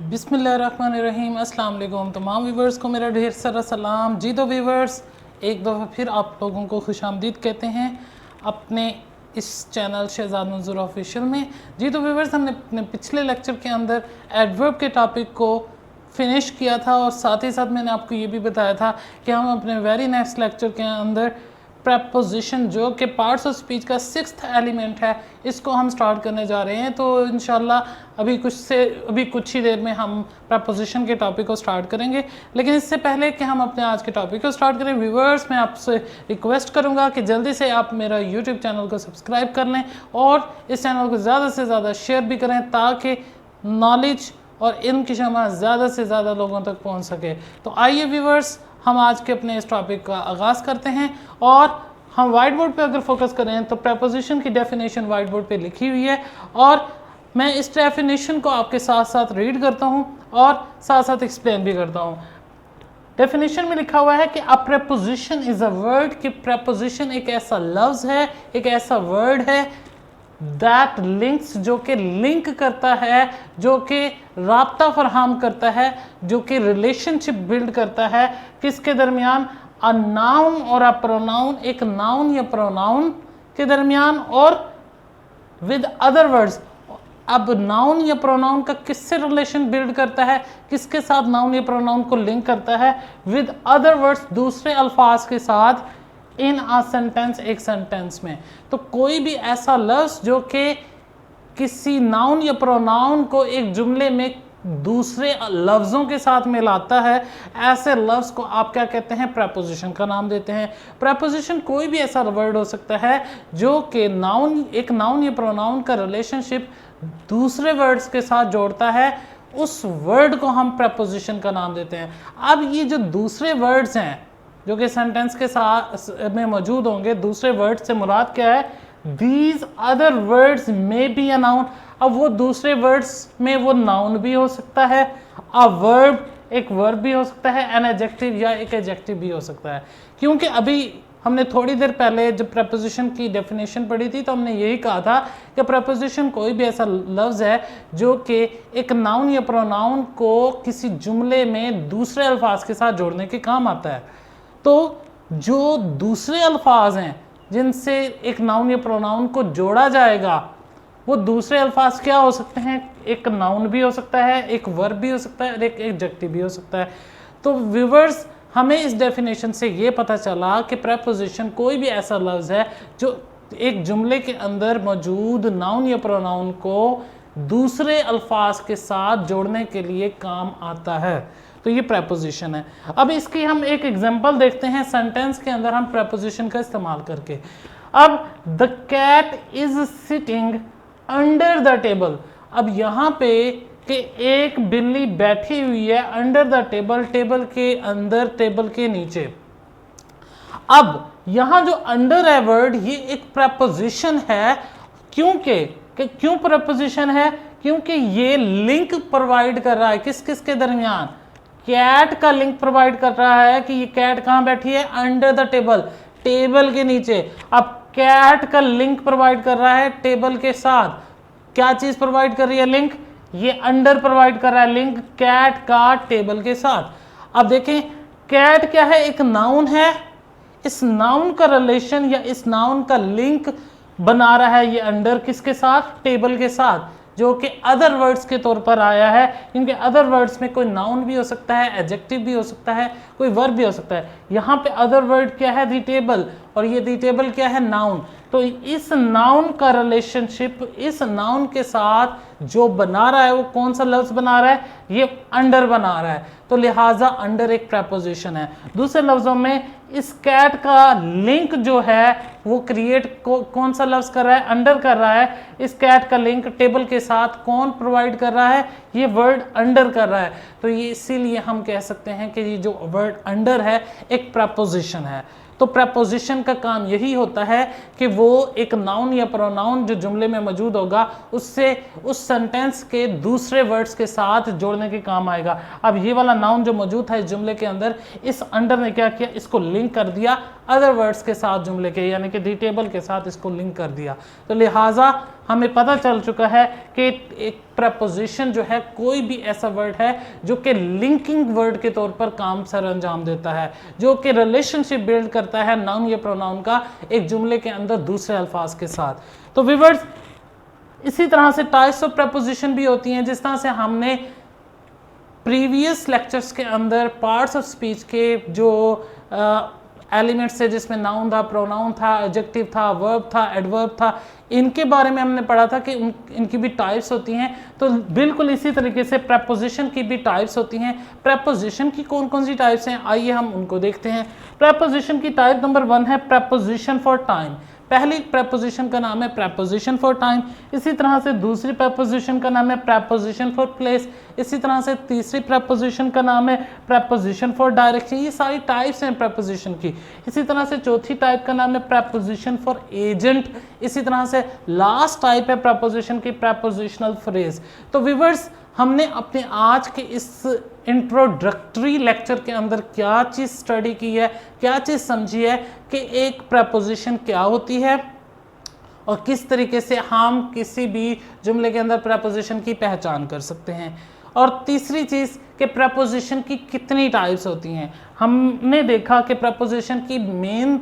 बिस्मिल्लाहिर्रहमानिर्रहीम। अस्सलाम वालेकुम तमाम व्यूवर्स को मेरा ढेर सारा सलाम। जी तो व्यूवर्स, एक दफ़ा फिर आप लोगों को खुशामदीद कहते हैं अपने इस चैनल शहजाद मंजूर ऑफिशियल में। जी तो व्यूवर्स, हमने अपने पिछले लेक्चर के अंदर एडवर्ब के टॉपिक को फिनिश किया था और साथ ही साथ मैंने आपको ये भी बताया था कि हम अपने वेरी नेक्स्ट लेक्चर के अंदर प्रपोजिशन जो कि पार्ट्स ऑफ स्पीच का 6th एलिमेंट है, इसको हम स्टार्ट करने जा रहे हैं। तो इंशाल्लाह अभी कुछ ही देर में हम प्रपोजिशन के टॉपिक को स्टार्ट करेंगे। लेकिन इससे पहले कि हम अपने आज के टॉपिक को स्टार्ट करें, व्यूवर्स मैं आपसे रिक्वेस्ट करूंगा कि जल्दी से आप मेरा यूट्यूब चैनल को सब्सक्राइब कर लें और इस चैनल को ज़्यादा से ज़्यादा शेयर भी करें ताकि नॉलेज और इल्म की शमा ज़्यादा से ज़्यादा लोगों तक पहुँच सके। तो आइए व्यूवर्स, हम आज के अपने इस टॉपिक का आगाज़ करते हैं और हम वाइट बोर्ड पे अगर फोकस करें तो प्रपोजिशन की डेफिनेशन वाइट बोर्ड पे लिखी हुई है और मैं इस डेफिनेशन को आपके साथ साथ रीड करता हूं और साथ साथ एक्सप्लेन भी करता हूं। डेफिनेशन में लिखा हुआ है कि अ प्रपोजिशन इज़ अ वर्ड, कि प्रपोजिशन एक ऐसा लफ्ज़ है, एक ऐसा वर्ड है दैट लिंक्स, जो कि लिंक करता है, जो कि राब्ता फरहम करता है, जो कि रिलेशनशिप बिल्ड करता है किसके दरमियान, अ नाउन और अ प्रोनाउन, एक नाउन या प्रोनाउन के दरमियान और विद अदर वर्ड्स। अब नाउन या प्रोनाउन का किससे रिलेशन बिल्ड करता है, किसके साथ नाउन या प्रोनाउन को लिंक करता है, विद अदर वर्ड्स, दूसरे अल्फाज के साथ, इन अ सेंटेंस, एक सेंटेंस में। तो कोई भी ऐसा लफ्ज़ जो कि किसी नाउन या प्रोनाउन को एक जुमले में दूसरे लफ्ज़ों के साथ मिलाता है, ऐसे लफ्ज़ को आप क्या कहते हैं, प्रपोजिशन का नाम देते हैं। प्रपोजिशन कोई भी ऐसा वर्ड हो सकता है जो कि एक नाउन या प्रोनाउन का रिलेशनशिप दूसरे वर्ड्स के साथ जोड़ता है, उस वर्ड को हम प्रपोजिशन का नाम देते हैं। अब ये जो दूसरे वर्ड्स हैं जो कि सेंटेंस के साथ में मौजूद होंगे, दूसरे वर्ड से मुराद क्या है, दीज अदर वर्ड्स में बी अ नाउन। अब वो दूसरे वर्ड्स में वो नाउन भी हो सकता है, अ वर्ब एक वर्ब भी हो सकता है, एन एडजेक्टिव या एक एडजेक्टिव भी हो सकता है। क्योंकि अभी हमने थोड़ी देर पहले जब प्रपोजिशन की डेफिनेशन पढ़ी थी तो हमने यही कहा था कि प्रपोजिशन कोई भी ऐसा लफ्ज़ है जो कि एक नाउन या प्रोनाउन को किसी जुमले में दूसरे अल्फाज के साथ जोड़ने के काम आता है। तो जो दूसरे अल्फाज हैं जिनसे एक नाउन या प्रोनाउन को जोड़ा जाएगा, वो दूसरे अल्फाज क्या हो सकते हैं, एक नाउन भी हो सकता है, एक वर्ब भी हो सकता है और एक एडजेक्टिव भी हो सकता है। तो व्यूवर्स, हमें इस डेफिनेशन से ये पता चला कि प्रपोजिशन कोई भी ऐसा लफ्ज़ है जो एक जुमले के अंदर मौजूद नाउन या प्रोनाउन को दूसरे अल्फाज के साथ जोड़ने के लिए काम आता है। तो ये प्रपोजिशन है। अब इसकी हम एक एग्जांपल देखते हैं सेंटेंस के अंदर हम प्रपोजिशन का इस्तेमाल करके। अब the cat is sitting under the table. अब यहाँ पे कि एक बिल्ली बैठी हुई है अंडर द टेबल, टेबल के अंदर, टेबल के नीचे। अब यहाँ जो अंडर है वर्ड, ये एक प्रपोजिशन है। क्यों प्रपोजिशन है? क्योंकि ये लिंक प्रोवाइड कर रहा है किस किस के दरमियान, कैट का लिंक प्रोवाइड कर रहा है कि ये कैट कहाँ बैठी है, अंडर द टेबल, टेबल के नीचे। अब कैट का लिंक प्रोवाइड कर रहा है टेबल के साथ। क्या चीज प्रोवाइड कर रही है लिंक, ये अंडर प्रोवाइड कर रहा है लिंक कैट का टेबल के साथ। अब देखें, कैट क्या है, एक नाउन है। इस नाउन का रिलेशन या इस नाउन का लिंक बना रहा है ये अंडर किसके साथ, टेबल के साथ, जो कि अदर वर्ड्स के तौर पर आया है। क्योंकि अदर वर्ड्स में कोई नाउन भी हो सकता है, एडजेक्टिव भी हो सकता है, कोई वर्ब भी हो सकता है। यहाँ पे अदर वर्ड क्या है, दी टेबल, और ये दी टेबल क्या है, नाउन। तो इस नाउन का रिलेशनशिप इस नाउन के साथ जो बना रहा है, वो कौन सा लफ्ज़ बना रहा है, ये अंडर बना रहा है। तो लिहाजा अंडर एक प्रपोजिशन है। दूसरे लफ्ज़ों में इस कैट का लिंक जो है वो क्रिएट कौन सा लफ्ज़ कर रहा है, अंडर कर रहा है। इस कैट का लिंक टेबल के साथ कौन प्रोवाइड कर रहा है, ये वर्ड अंडर कर रहा है। तो ये इसीलिए हम कह सकते हैं कि ये जो वर्ड अंडर है एक प्रपोजिशन है। तो प्रपोजिशन का काम यही होता है कि वो एक नाउन या प्रोनाउन जो जुमले में मौजूद होगा उससे उस सेंटेंस के दूसरे वर्ड्स के साथ जोड़ने के काम आएगा। अब ये वाला नाउन जो मौजूद था इस जुमले के अंदर, इस अंडर ने क्या किया, इसको लिंक कर दिया अदर वर्ड्स के साथ जुमले के, यानी कि दी टेबल के साथ इसको लिंक कर दिया। तो लिहाजा हमें पता चल चुका है कि एक प्रपोजिशन जो है कोई भी ऐसा वर्ड है जो कि लिंकिंग वर्ड के तौर पर काम सर अंजाम देता है, जो कि रिलेशनशिप बिल्ड करता है नाउन या प्रोनाउन का एक जुमले के अंदर दूसरे अल्फाज के साथ। तो व्यूअर्स, इसी तरह से टाइप्स ऑफ प्रपोजिशन भी होती हैं, जिस तरह से हमने प्रीवियस लेक्चर्स के अंदर पार्ट्स ऑफ स्पीच के जो एलिमेंट्स थे, जिसमें नाउन था, प्रोनाउन था, एडजेक्टिव था, वर्ब था, एडवर्ब था, इनके बारे में हमने पढ़ा था कि इनकी भी टाइप्स होती हैं। तो बिल्कुल इसी तरीके से प्रपोजिशन की भी टाइप्स होती हैं। प्रपोजिशन की कौन कौन सी टाइप्स हैं, आइए हम उनको देखते हैं। प्रपोजिशन की टाइप नंबर 1 है प्रपोजिशन फॉर टाइम। पहली प्रपोजिशन का नाम है प्रपोजिशन फॉर टाइम। इसी तरह से दूसरी प्रपोजिशन का नाम है प्रपोजिशन फॉर प्लेस। इसी तरह से तीसरी प्रपोजिशन का नाम है प्रपोजिशन फॉर डायरेक्शन। ये सारी टाइप्स हैं प्रपोजिशन की। इसी तरह से चौथी टाइप का नाम है प्रपोजिशन फॉर एजेंट। इसी तरह से लास्ट टाइप है प्रपोजिशन की प्रपोजिशनल फ्रेज। तो व्यूअर्स, हमने अपने आज के इस इंट्रोडक्टरी लेक्चर के अंदर क्या चीज़ स्टडी की है, क्या चीज़ समझी है कि एक प्रपोजिशन क्या होती है और किस तरीके से हम किसी भी जुमले के अंदर प्रपोजिशन की पहचान कर सकते हैं। और तीसरी चीज़ कि प्रपोजिशन की कितनी टाइप्स होती हैं। हमने देखा कि प्रपोजिशन की मेन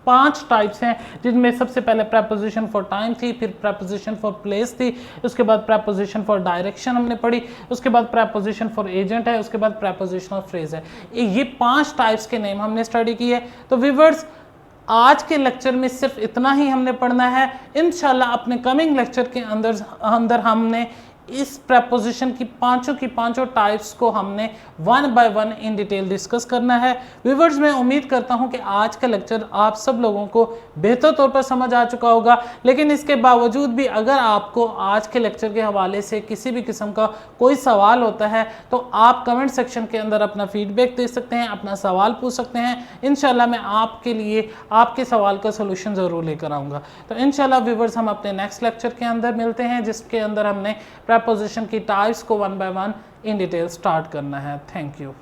5 टाइप्स हैं, जिनमें सबसे पहले प्रपोजिशन फॉर टाइम थी, फिर प्रपोजिशन फॉर प्लेस थी, उसके बाद प्रपोजिशन फॉर डायरेक्शन हमने पढ़ी, उसके बाद प्रपोजिशन फॉर एजेंट है, उसके बाद प्रपोजिशनल फ्रेज है। ये 5 टाइप्स के नेम हमने स्टडी किए। तो व्यूअर्स, आज के लेक्चर में सिर्फ इतना ही हमने पढ़ना है। इंशाल्लाह अपने कमिंग लेक्चर के अंदर हमने इस प्रपोजिशन की पांचों टाइप्स को हमने 1 बाय 1 इन डिटेल डिस्कस करना है। व्यूअर्स, मैं उम्मीद करता हूं कि आज का लेक्चर आप सब लोगों को बेहतर तौर पर समझ आ चुका होगा। लेकिन इसके बावजूद भी अगर आपको आज के लेक्चर के हवाले से किसी भी किस्म का कोई सवाल होता है तो आप कमेंट सेक्शन के अंदर अपना फीडबैक दे सकते हैं, अपना सवाल पूछ सकते हैं। इंशाल्लाह मैं आपके लिए आपके सवाल का सोल्यूशन ज़रूर लेकर आऊँगा। तो इंशाल्लाह व्यूअर्स, हम अपने नेक्स्ट लेक्चर के अंदर मिलते हैं, जिसके अंदर हमने प्रपोजिशन की टाइप्स को 1 बाय 1 इन डिटेल स्टार्ट करना है। Thank you.